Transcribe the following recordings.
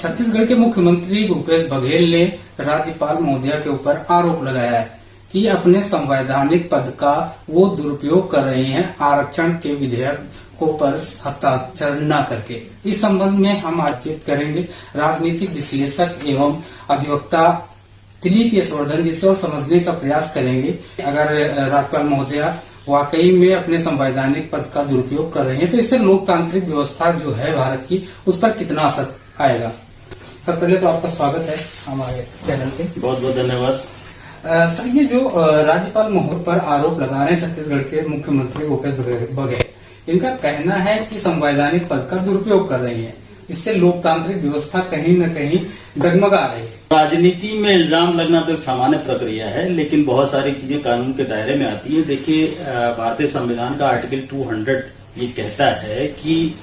छत्तीसगढ़ के मुख्यमंत्री भूपेश बघेल ने राज्यपाल महोदया के ऊपर आरोप लगाया है कि अपने संवैधानिक पद का वो दुरुपयोग कर रही हैं आरक्षण के विधेयक को पर हस्ताक्षर न करके। इस संबंध में हम बातचीत करेंगे राजनीतिक विश्लेषक एवं अधिवक्ता दिलीप यशवर्धन जी से और समझने का प्रयास करेंगे अगर राज्यपाल महोदया वाकई में अपने संवैधानिक पद का दुरुपयोग कर रहे हैं तो इससे लोकतांत्रिक व्यवस्था जो है भारत की उस पर कितना असर आएगा। सर पहले तो आपका स्वागत है हमारे चैनल पे। बहुत बहुत धन्यवाद। सर ये जो राज्यपाल महोदय पर आरोप लगा रहे हैं छत्तीसगढ़ के मुख्यमंत्री भूपेश बघेल, इनका कहना है कि संवैधानिक पद का दुरुपयोग कर रही है, इससे लोकतांत्रिक व्यवस्था कहीं न कहीं डगमगा रही है। राजनीति में इल्जाम लगना तो एक सामान्य प्रक्रिया है, लेकिन बहुत सारी चीजें कानून के दायरे में आती है। देखिए, भारतीय संविधान का आर्टिकल 200 ये कहता है कि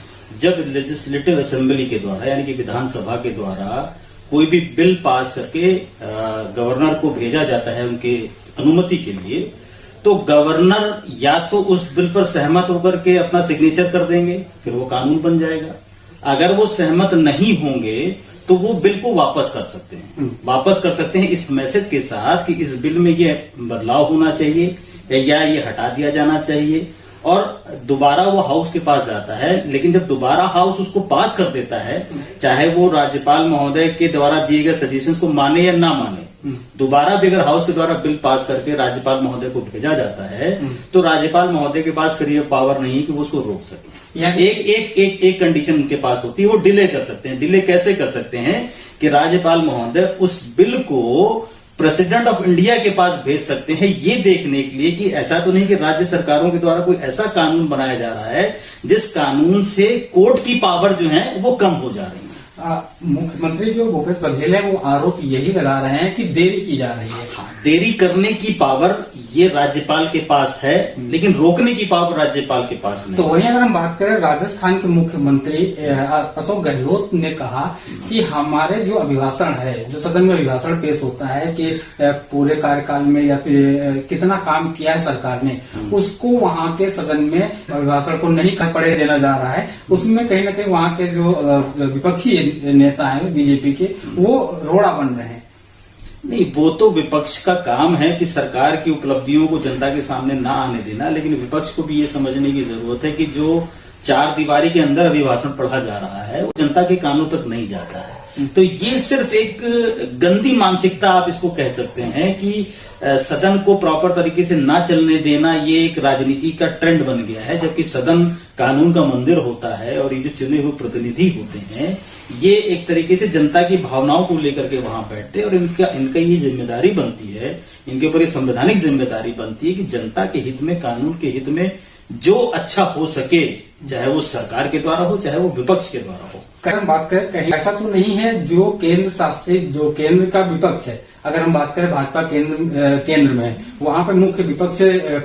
जब लेजिस्लेटिव असेंबली के द्वारा यानी कि विधानसभा के द्वारा कोई भी बिल पास करके गवर्नर को भेजा जाता है उनके अनुमति के लिए, तो गवर्नर या तो उस बिल पर सहमत होकर के अपना सिग्नेचर कर देंगे, फिर वो कानून बन जाएगा। अगर वो सहमत नहीं होंगे तो वो बिल को वापस कर सकते हैं। वापस कर सकते हैं इस मैसेज के साथ कि इस बिल में ये बदलाव होना चाहिए या ये हटा दिया जाना चाहिए, और दोबारा वो हाउस के पास जाता है। लेकिन जब दोबारा हाउस उसको पास कर देता है, चाहे वो राज्यपाल महोदय के द्वारा दिए गए सजेशंस को माने या ना माने, दोबारा भी अगर हाउस के द्वारा बिल पास करके राज्यपाल महोदय को भेजा जाता है तो राज्यपाल महोदय के पास फिर ये पावर नहीं है कि वो उसको रोक सके। एक कंडीशन उनके पास होती है, वो डिले कर सकते हैं। डिले कैसे कर सकते हैं कि राज्यपाल महोदय उस बिल को प्रेसिडेंट ऑफ इंडिया के पास भेज सकते हैं, ये देखने के लिए कि ऐसा तो नहीं कि राज्य सरकारों के द्वारा कोई ऐसा कानून बनाया जा रहा है जिस कानून से कोर्ट की पावर जो है वो कम हो जा रही है। मुख्यमंत्री जो भूपेश बघेल है वो आरोप यही लगा रहे हैं कि देरी की जा रही है। देरी करने की पावर ये राज्यपाल के पास है, लेकिन रोकने की पावर राज्यपाल के पास नहीं। तो वहीं अगर हम बात करें, राजस्थान के मुख्यमंत्री अशोक गहलोत ने कहा कि हमारे जो अभिभाषण है, जो सदन में अभिभाषण पेश होता है कि पूरे कार्यकाल में या फिर कितना काम किया है सरकार ने, उसको वहां के सदन में अभिभाषण को नहीं पड़े देना जा रहा है। उसमें कहीं ना कहीं वहां के जो विपक्षी नेता है बीजेपी के, वो रोड़ा बन रहे हैं। नहीं, वो तो विपक्ष का काम है कि सरकार की उपलब्धियों को जनता के सामने ना आने देना, लेकिन विपक्ष को भी ये समझने की जरूरत है कि जो चार दीवारी के अंदर अभिभाषण पढ़ा जा रहा है वो जनता के कानों तक नहीं जाता है। तो ये सिर्फ एक गंदी मानसिकता आप इसको कह सकते हैं कि सदन को प्रॉपर तरीके से ना चलने देना, ये एक राजनीति का ट्रेंड बन गया है। जबकि सदन कानून का मंदिर होता है और ये जो चुने हुए प्रतिनिधि होते हैं ये एक तरीके से जनता की भावनाओं को लेकर के वहां बैठते हैं, और इनका ये जिम्मेदारी बनती है, इनके ऊपर ये संवैधानिक जिम्मेदारी बनती है कि जनता के हित में, कानून के हित में जो अच्छा हो सके, चाहे वो सरकार के द्वारा हो चाहे वो विपक्ष के द्वारा हो। अगर हम बात करें, कहीं ऐसा तो नहीं है जो केंद्र शासित, जो केंद्र का विपक्ष है, अगर हम बात करें भाजपा केंद्र में है, वहां पर मुख्य विपक्ष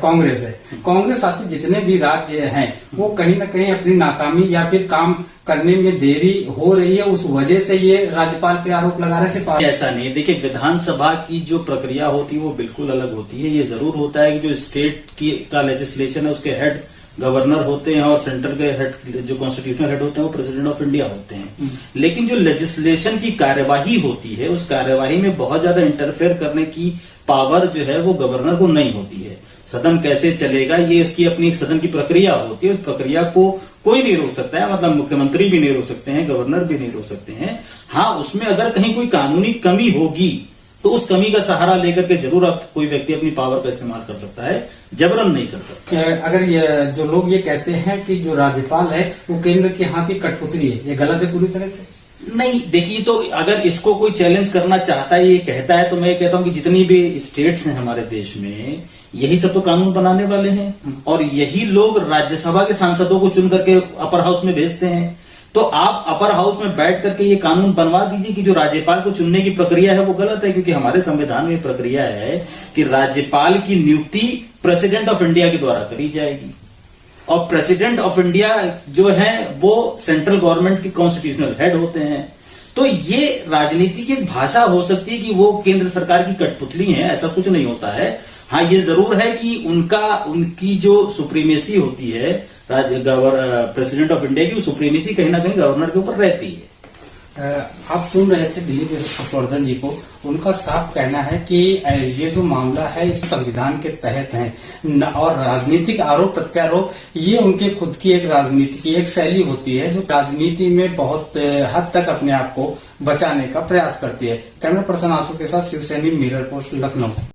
कांग्रेस है। कांग्रेस शासित जितने भी राज्य हैं वो कहीं न कहीं अपनी नाकामी या फिर काम करने में देरी हो रही है, उस वजह से ये राज्यपाल पे आरोप लगा रहे हैं। ऐसा नहीं, देखिए विधानसभा की जो प्रक्रिया होती है वो बिल्कुल अलग होती है। ये जरूर होता है कि जो स्टेट का लेजिस्लेशन है उसके हेड गवर्नर होते हैं और सेंटर के हेड, जो कॉन्स्टिट्यूशनल हेड होते हैं, वो प्रेसिडेंट ऑफ इंडिया होते हैं। लेकिन जो लेजिस्लेशन की कार्यवाही होती है उस कार्यवाही में बहुत ज्यादा इंटरफेयर करने की पावर जो है वो गवर्नर को नहीं होती है। सदन कैसे चलेगा ये उसकी अपनी एक सदन की प्रक्रिया होती है, उस प्रक्रिया को कोई नहीं रोक सकता है। मतलब मुख्यमंत्री भी नहीं रोक सकते हैं, गवर्नर भी नहीं रोक सकते हैं। हाँ, उसमें अगर कहीं कोई कानूनी कमी होगी तो उस कमी का सहारा लेकर के जरूर आप कोई व्यक्ति अपनी पावर का इस्तेमाल कर सकता है, जबरन नहीं कर सकता। अगर ये जो लोग ये कहते हैं कि जो राज्यपाल है वो केंद्र के हाथ की कठपुतली है, ये गलत है पूरी तरह से? नहीं, देखिए, तो अगर इसको कोई चैलेंज करना चाहता है, ये कहता है, तो मैं कहता हूं कि जितनी भी स्टेट्स हैं हमारे देश में, यही सब तो कानून बनाने वाले हैं, और यही लोग राज्यसभा के सांसदों को चुन करके अपर हाउस में भेजते हैं। तो आप अपर हाउस में बैठ करके ये कानून बनवा दीजिए कि जो राज्यपाल को चुनने की प्रक्रिया है वो गलत है, क्योंकि हमारे संविधान में प्रक्रिया है कि राज्यपाल की नियुक्ति प्रेसिडेंट ऑफ इंडिया के द्वारा करी जाएगी, और प्रेसिडेंट ऑफ इंडिया जो है वो सेंट्रल गवर्नमेंट के कॉन्स्टिट्यूशनल हेड होते हैं। तो ये राजनीति की एक भाषा हो सकती है कि वो केंद्र सरकार की कठपुतली है, ऐसा कुछ नहीं होता है। हाँ, ये जरूर है कि उनकी जो सुप्रीमेसी होती है प्रेसिडेंट ऑफ इंडिया की, सुप्रीमेसी कहीं ना कहीं गवर्नर के ऊपर रहती है। आप सुन रहे थे दिलीप हर्षवर्धन जी को। उनका साफ कहना है कि ये जो मामला है इस संविधान के तहत है और राजनीतिक आरोप प्रत्यारोप ये उनके खुद की एक राजनीति की एक शैली होती है जो राजनीति में बहुत हद तक अपने आप को बचाने का प्रयास करती है। कैमरा पर्सन आंसू के साथ शिवसैनी, मिरर पोस्ट, लखनऊ।